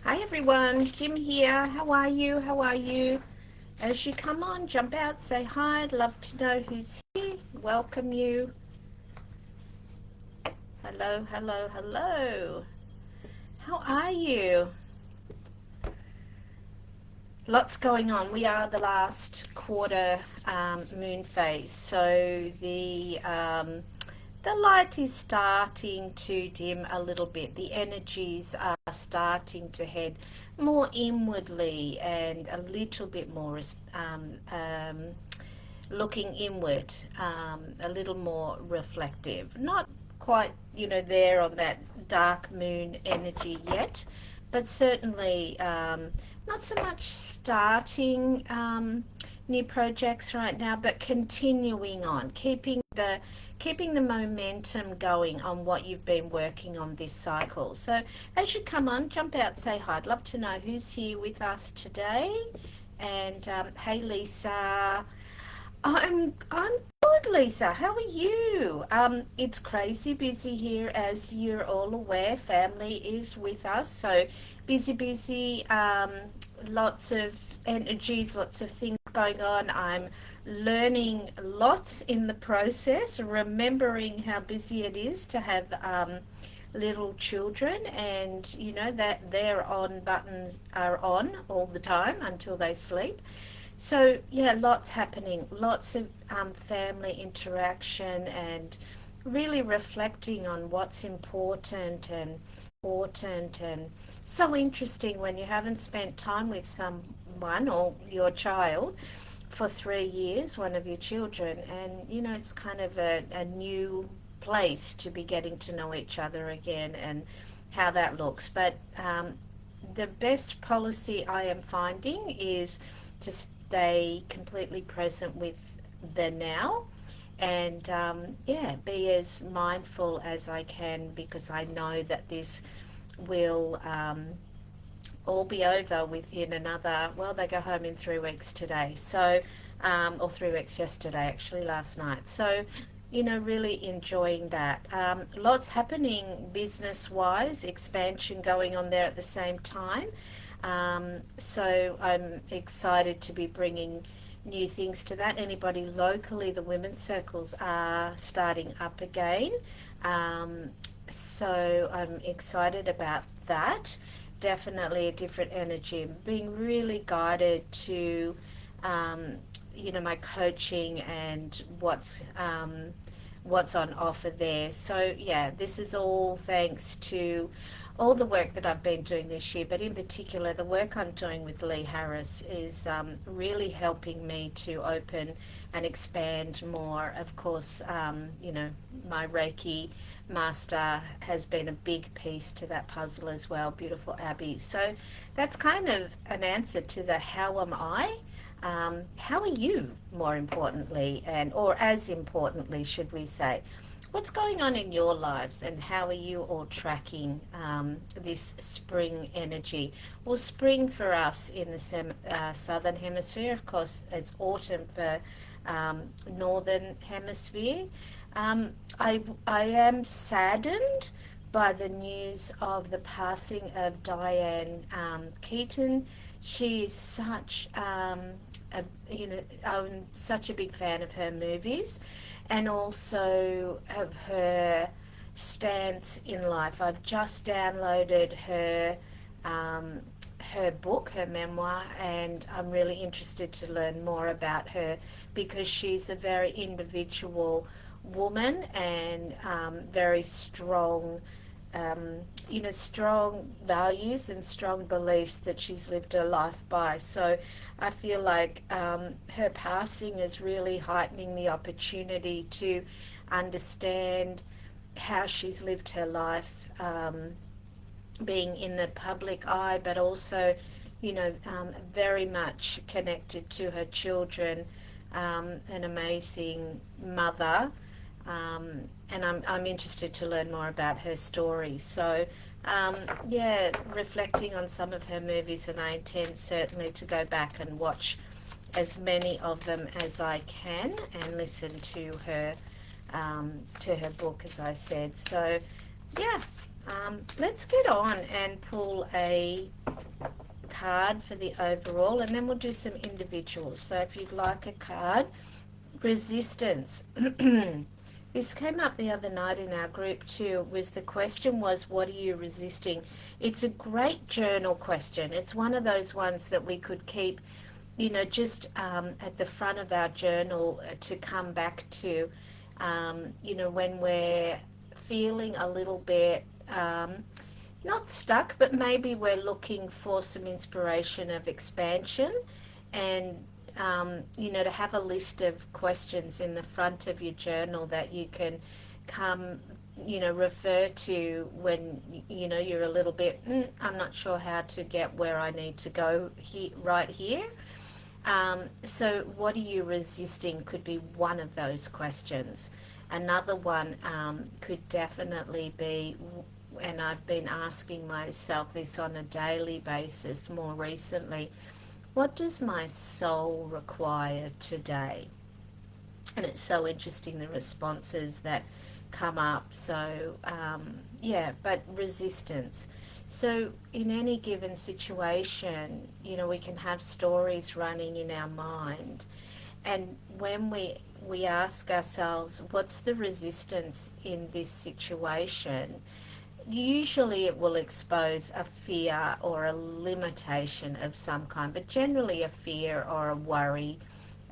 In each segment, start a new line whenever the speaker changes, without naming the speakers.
Hi everyone, Kim here. How are you? How are you? As you come on, jump out, say hi. I'd love to know who's here. Welcome you. Hello, hello, hello. How are you? Lots going on. We are the last quarter moon phase, so the light is starting to dim a little bit. The energies are starting to head more inwardly and a little bit more looking inward, a little more reflective. Not quite, there on that dark moon energy yet, but certainly not so much starting new projects right now, but continuing on, keeping the momentum going on what you've been working on this cycle. So as you come on, jump out, say hi. I'd love to know who's here with us today. And hey, Lisa. I'm good, Lisa. How are you? It's crazy busy here, as you're all aware. Family is with us, so busy, busy. Lots of energies, lots of things going on. I'm learning lots in the process, remembering how busy it is to have little children, and that their on buttons are on all the time until they sleep. So yeah, lots happening, lots of family interaction, and really reflecting on what's important and so interesting when you haven't spent time with someone or your child for 3 years, one of your children, and it's kind of a new place to be getting to know each other again and how that looks. But the best policy I am finding is to stay completely present with the now, and yeah, be as mindful as I can, because I know that this will all be over within another, well, they go home in 3 weeks today, so or 3 weeks yesterday, actually last night. So really enjoying that. Lots happening business wise, expansion going on there at the same time. So I'm excited to be bringing new things to that. Anybody locally, the women's circles are starting up again. Um, so I'm excited about that. Definitely a different energy. Being really guided to, um, my coaching and what's on offer there. So yeah, this is all thanks to all the work that I've been doing this year, but in particular, the work I'm doing with Lee Harris is really helping me to open and expand more. Of course, my Reiki master has been a big piece to that puzzle as well, beautiful Abby. So that's kind of an answer to the how am I? How are you, more importantly, and or as importantly, should we say? What's going on in your lives, and how are you all tracking this spring energy? Well, spring for us in the southern hemisphere, of course, it's autumn for northern hemisphere. I am saddened by the news of the passing of Diane Keaton. She is such I'm such a big fan of her movies, and also of her stance in life. I've just downloaded um, her book, her memoir, and I'm really interested to learn more about her, because she's a very individual woman, and very strong, strong values and strong beliefs that she's lived her life by. So I feel like her passing is really heightening the opportunity to understand how she's lived her life, being in the public eye, but also, very much connected to her children, an amazing mother, and I'm interested to learn more about her story. So, yeah, reflecting on some of her movies, and I intend certainly to go back and watch as many of them as I can, and listen to her book, as I said. So, yeah, Let's get on and pull a card for the overall, and then we'll do some individuals. So if you'd like a card, resistance. This came up the other night in our group too. Was the question was, what are you resisting? It's a great journal question. It's one of those ones that we could keep, just at the front of our journal to come back to, when we're feeling a little bit not stuck, but maybe we're looking for some inspiration of expansion, and to have a list of questions in the front of your journal that you can come, refer to when, you're a little bit, I'm not sure how to get where I need to go right here. So what are you resisting could be one of those questions. Another one could definitely be, and I've been asking myself this on a daily basis more recently, what does my soul require today? And it's so interesting, the responses that come up. So, but resistance. So in any given situation, we can have stories running in our mind. And when we ask ourselves, what's the resistance in this situation? Usually it will expose a fear or a limitation of some kind, but generally a fear or a worry,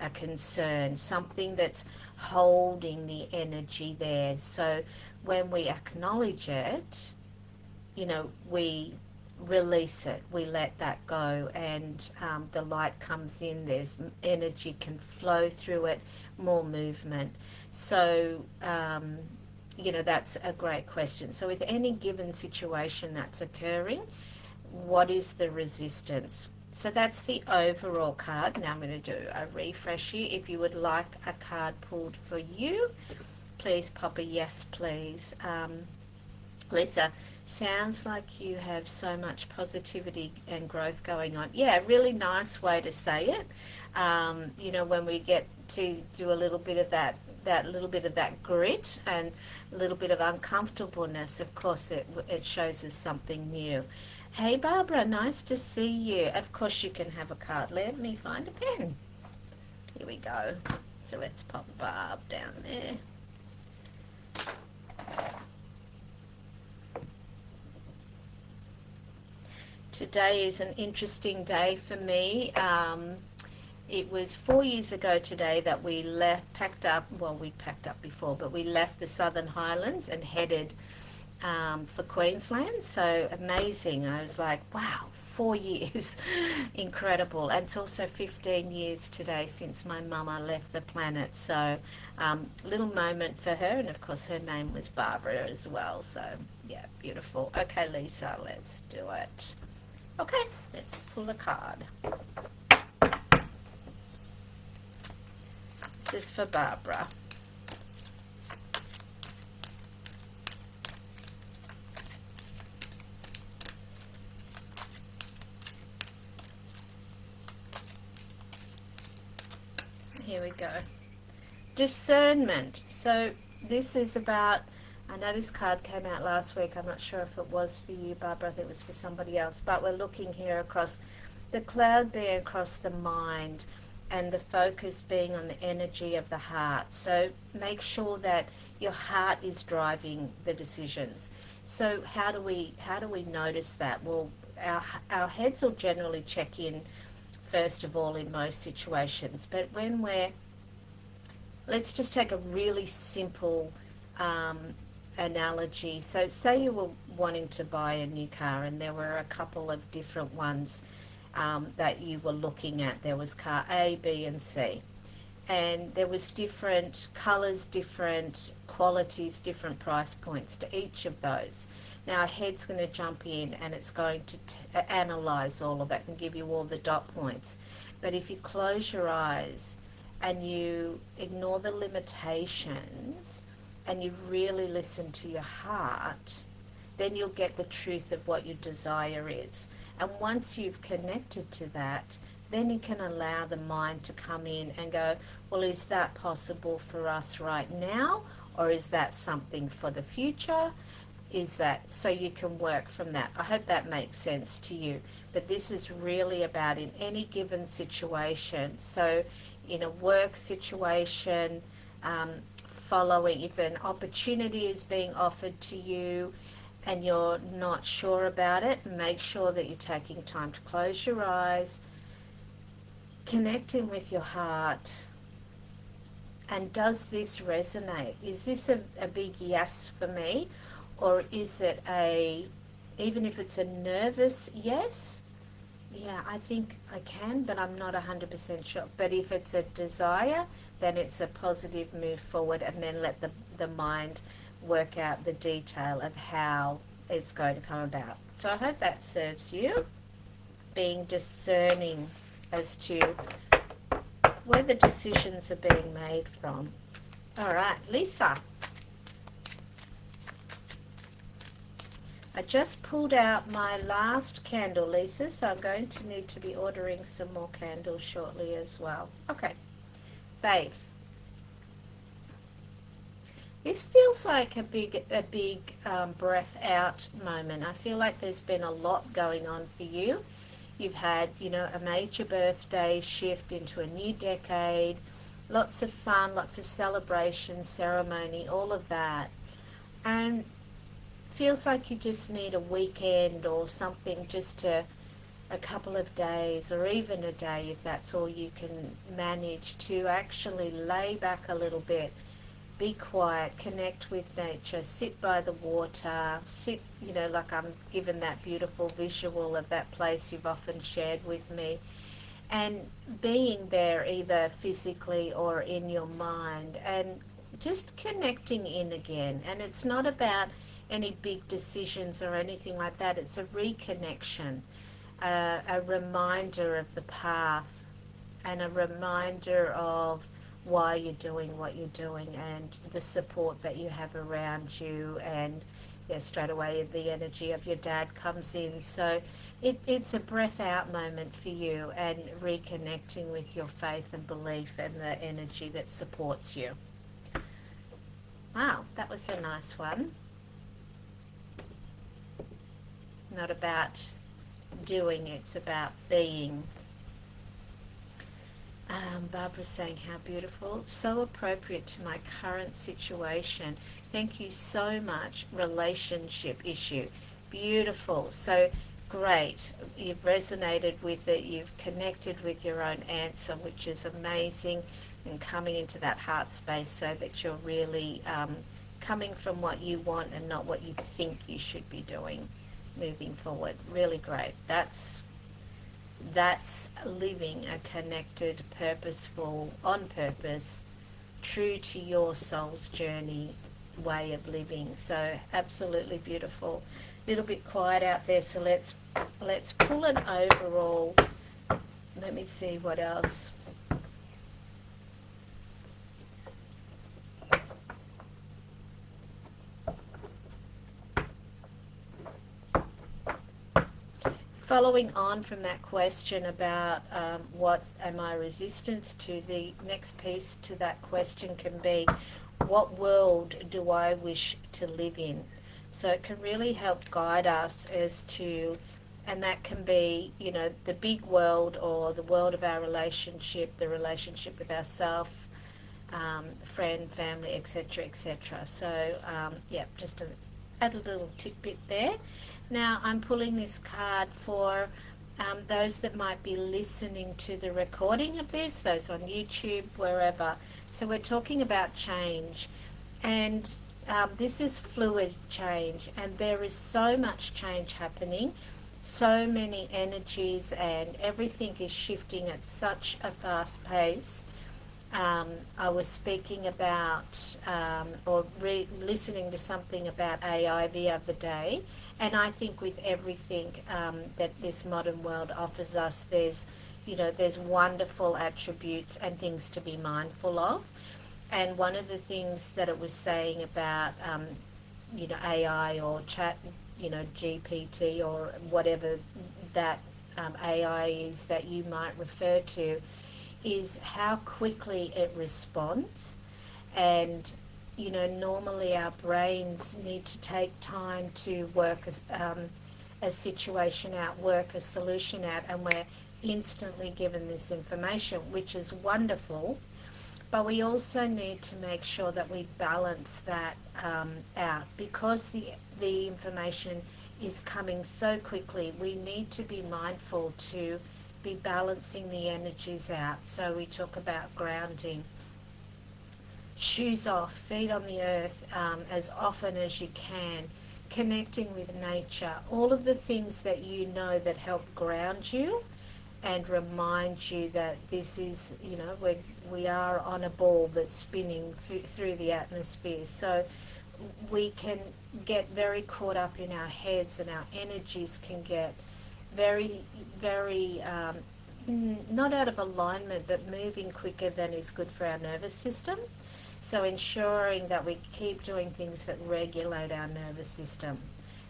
a concern, something that's holding the energy there. So when we acknowledge it, we release it, we let that go, and the light comes in, there's energy can flow through it, more movement. So that's a great question. So with any given situation that's occurring, what is the resistance? So that's the overall card. Now I'm going to do a refresh here. If you would like a card pulled for you, please pop a yes, please. Lisa, sounds like you have so much positivity and growth going on. Yeah, really nice way to say it. When we get to do a little bit of that little bit of that grit and a little bit of uncomfortableness, of course it shows us something new. Hey Barbara, nice to see you. Of course you can have a card. Let me find a pen. Here we go. So let's pop Barb down there. Today is an interesting day for me. It was 4 years ago today that we packed up before, but we left the Southern Highlands and headed for Queensland. So amazing. I was like, wow, 4 years. Incredible. And it's also 15 years today since my mama left the planet. So little moment for her. And of course her name was Barbara as well. So yeah, beautiful. Okay, Lisa, let's do it. Okay, let's pull a card. This is for Barbara. Here we go. Discernment. So this is about, I know this card came out last week. I'm not sure if it was for you, Barbara. I think it was for somebody else. But we're looking here across the cloud being across the mind, and the focus being on the energy of the heart. So make sure that your heart is driving the decisions. So how do we notice that? Well, our heads will generally check in first of all in most situations, but when let's just take a really simple analogy. So say you were wanting to buy a new car and there were a couple of different ones that you were looking at. There was car A, B and C, and there was different colors, different qualities, different price points to each of those. Now a head's going to jump in and it's going to analyze all of it and give you all the dot points. But if you close your eyes and you ignore the limitations and you really listen to your heart, then you'll get the truth of what your desire is. And once you've connected to that, then you can allow the mind to come in and go, well, is that possible for us right now? Or is that something for the future? is that so you can work from that. I hope that makes sense to you. But this is really about in any given situation. So in a work situation, following, if an opportunity is being offered to you and you're not sure about it, make sure that you're taking time to close your eyes, connecting with your heart. And does this resonate? Is this a big yes for me? Or is it even if it's a nervous yes, yeah, I think I can, but I'm not 100% sure. But if it's a desire, then it's a positive move forward, and then let the mind work out the detail of how it's going to come about. So I hope that serves you, being discerning as to where the decisions are being made from. All right, Lisa. I just pulled out my last candle, Lisa, so I'm going to need to be ordering some more candles shortly as well. Okay, Faith. This feels like a big breath out moment. I feel like there's been a lot going on for you. You've had, a major birthday shift into a new decade, lots of fun, lots of celebration, ceremony, all of that. And feels like you just need a weekend or something, just a couple of days or even a day, if that's all you can manage, to actually lay back a little bit, be quiet, connect with nature, sit by the water, sit, like I'm given that beautiful visual of that place you've often shared with me, and being there either physically or in your mind, and just connecting in again. And it's not about any big decisions or anything like that. It's a reconnection, a reminder of the path, and a reminder of why you're doing what you're doing, and the support that you have around you. And straight away the energy of your dad comes in. So it's a breath out moment for you, and reconnecting with your faith and belief and the energy that supports you. Wow, that was a nice one. Not about doing, it's about being. Barbara's saying, how beautiful, so appropriate to my current situation. Thank you so much. Relationship issue, beautiful. So great, you've resonated with it, you've connected with your own answer, which is amazing, and coming into that heart space so that you're really coming from what you want and not what you think you should be doing moving forward. Really great. That's living a connected, purposeful, on purpose, true to your soul's journey way of living. So absolutely beautiful. A little bit quiet out there, so let's pull an overall. Let me see what else. Following on from that question about what am I resistant to, the next piece to that question can be, what world do I wish to live in? So it can really help guide us as to, and that can be, the big world or the world of our relationship, the relationship with ourselves, friend, family, etc., etc. So, just to add a little tidbit there. Now, I'm pulling this card for those that might be listening to the recording of this, those on YouTube, wherever. So we're talking about change, and this is fluid change, and there is so much change happening, so many energies, and everything is shifting at such a fast pace. I was speaking about listening to something about AI the other day, and I think with everything that this modern world offers us, there's wonderful attributes and things to be mindful of. And one of the things that it was saying about AI or chat, GPT or whatever that AI is that you might refer to, is how quickly it responds. And normally our brains need to take time to work a situation out, work a solution out, and we're instantly given this information, which is wonderful. But we also need to make sure that we balance that out, because the information is coming so quickly. We need to be mindful to be balancing the energies out. So we talk about grounding, shoes off, feet on the earth as often as you can, connecting with nature, all of the things that you know that help ground you and remind you that this is, we are on a ball that's spinning through the atmosphere. So we can get very caught up in our heads, and our energies can get very, very not out of alignment, but moving quicker than is good for our nervous system. So ensuring that we keep doing things that regulate our nervous system.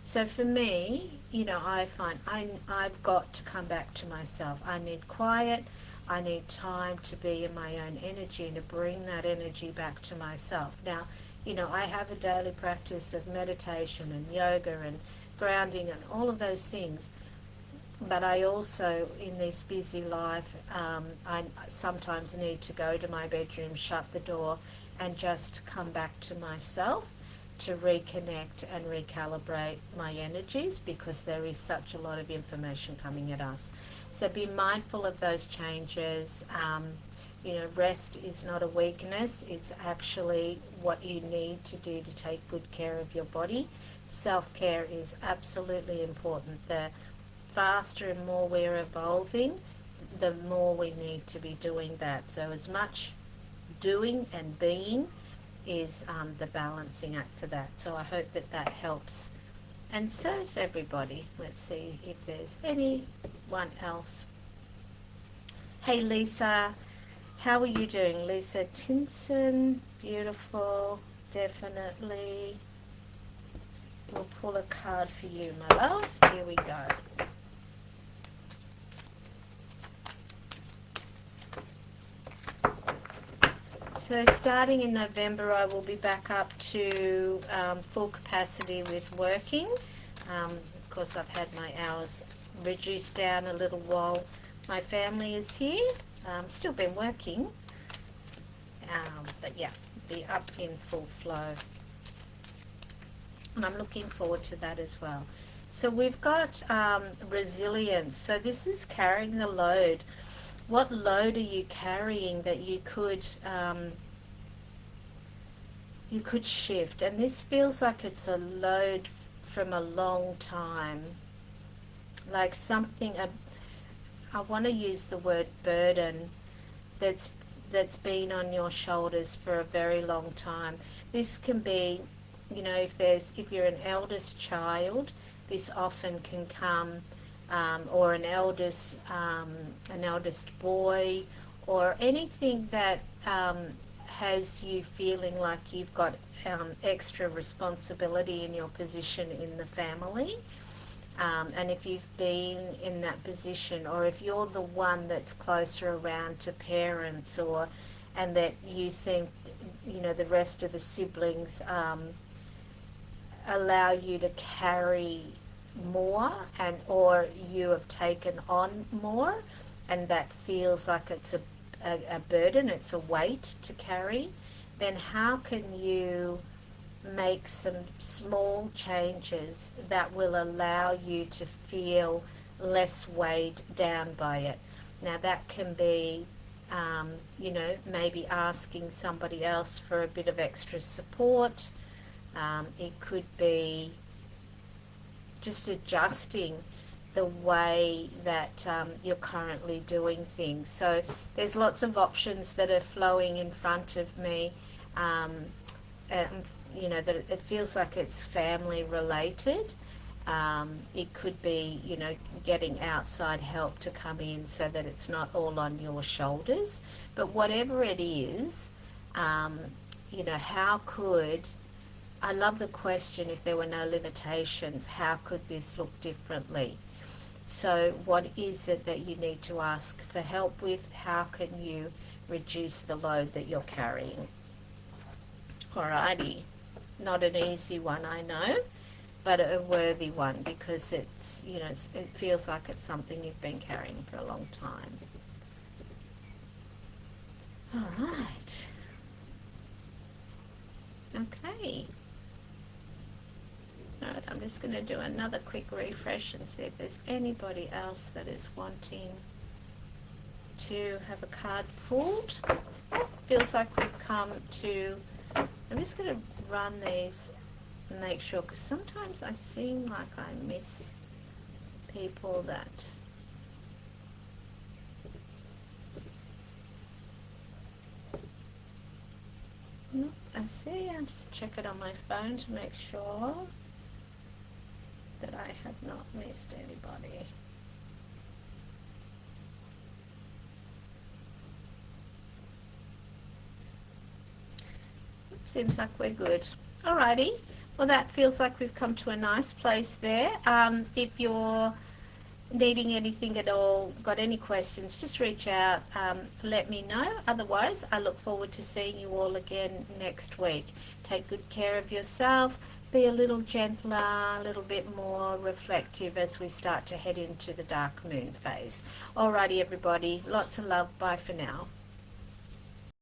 So for me, I find I've got to come back to myself. I need quiet. I need time to be in my own energy and to bring that energy back to myself. Now, I have a daily practice of meditation and yoga and grounding and all of those things. But I also, in this busy life, I sometimes need to go to my bedroom, shut the door, and just come back to myself to reconnect and recalibrate my energies, because there is such a lot of information coming at us. So be mindful of those changes. Rest is not a weakness. It's actually what you need to do to take good care of your body. Self-care is absolutely important. The faster and more we're evolving, the more we need to be doing that. So as much doing and being is the balancing act for that. So I hope that helps and serves everybody. Let's see if there's anyone else. Hey Lisa, how are you doing? Lisa Tinson, beautiful, definitely. We'll pull a card for you, my love. Here we go. So starting in November, I will be back up to full capacity with working. Of course, I've had my hours reduced down a little while my family is here. Still been working, but yeah, be up in full flow. And I'm looking forward to that as well. So we've got resilience. So this is carrying the load. What load are you carrying that you could shift? And this feels like it's a load from a long time, like something. I want to use the word burden that's been on your shoulders for a very long time. This can be, if you're an eldest child, this often can come. Or an eldest boy, or anything that has you feeling like you've got extra responsibility in your position in the family. And if you've been in that position, or if you're the one that's closer around to parents, and that you seem, the rest of the siblings allow you to carry more, or you have taken on more, and that feels like it's a burden, it's a weight to carry, then how can you make some small changes that will allow you to feel less weighed down by it? Now that can be maybe asking somebody else for a bit of extra support. It could be just adjusting the way that you're currently doing things. So there's lots of options that are flowing in front of me. That it feels like it's family related. It could be, getting outside help to come in so that it's not all on your shoulders. But whatever it is, how could... I love the question, if there were no limitations, how could this look differently? So what is it that you need to ask for help with? How can you reduce the load that you're carrying? Alrighty. Not an easy one, I know, but a worthy one because it's, it feels like it's something you've been carrying for a long time. Alright. Okay. Alright, I'm just going to do another quick refresh and see if there's anybody else that is wanting to have a card pulled. Feels like we've come to... I'm just going to run these and make sure, because sometimes I seem like I miss people that... Nope, I see. I'll just check it on my phone to make sure that I have not missed anybody. Seems like we're good. Alrighty. Well, that feels like we've come to a nice place there. If you're needing anything at all, got any questions, just reach out, let me know. Otherwise, I look forward to seeing you all again next week. Take good care of yourself. Be a little gentler, a little bit more reflective as we start to head into the dark moon phase. Alrighty, everybody. Lots of love. Bye for now.